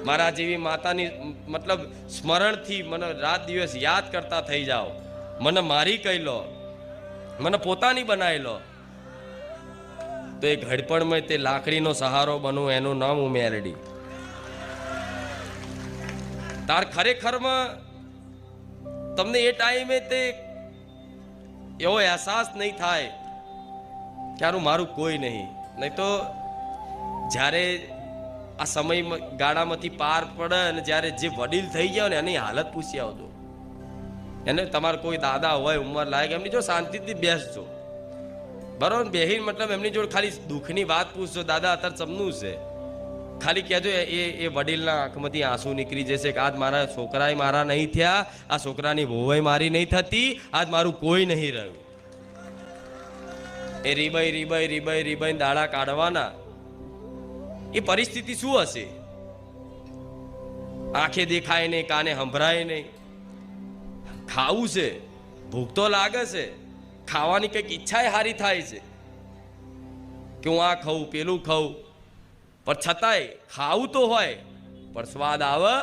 મારા જેવી માતાની મતલબ સ્મરણથી મને રાત દિવસ યાદ કરતા થઈ જાઓ, મને મારી કહી લો, મને પોતાની બનાવી લો, તો એ ઘડપણમાં તે લાકડીનો સહારો બનું, એનું નામ હું મેલડી. તાર ખરેખરમાં તમને એ ટાઈમે તે એવો અહેસાસ નહીં થાય કે આનું મારું કોઈ નહીં. નહીં તો જ્યારે આ સમય ગાળામાંથી પાર પડે અને જ્યારે જે વડીલ થઈ ગયા ને એની હાલત પૂછી આવજો. એને તમારે કોઈ દાદા હોય ઉંમર લાયક, એમની જો શાંતિથી બેસજો, બરોબર? બેહીન મતલબ એમની જોડે ખાલી દુઃખની વાત પૂછજો, દાદા અત્યારે ચમનું છે, ખાલી કહેજો. એ વડીલના આંખમાંથી આંસુ નીકળી જશે કે આજ મારા છોકરાએ મારા નહીં થયા, આ છોકરાની વહુએ મારી નહીં થતી, આજ મારું કોઈ નહીં રહ્યું. એ રીબાઈ રીબાઈ રીબાઈ રીબાઈ દાડા કાઢવાના. એ પરિસ્થિતિ શું હશે? આંખે દેખાય નહીં, કાને સંભળાય નહીં, ખાવું છે, ભૂખ તો લાગે છે, ખાવાની કંઈક ઈચ્છા હારી થાય છે કે હું આ ખાઉં પેલું ખાઉં, પણ છતાંય ખાવું તો હોય, પણ સ્વાદ આવે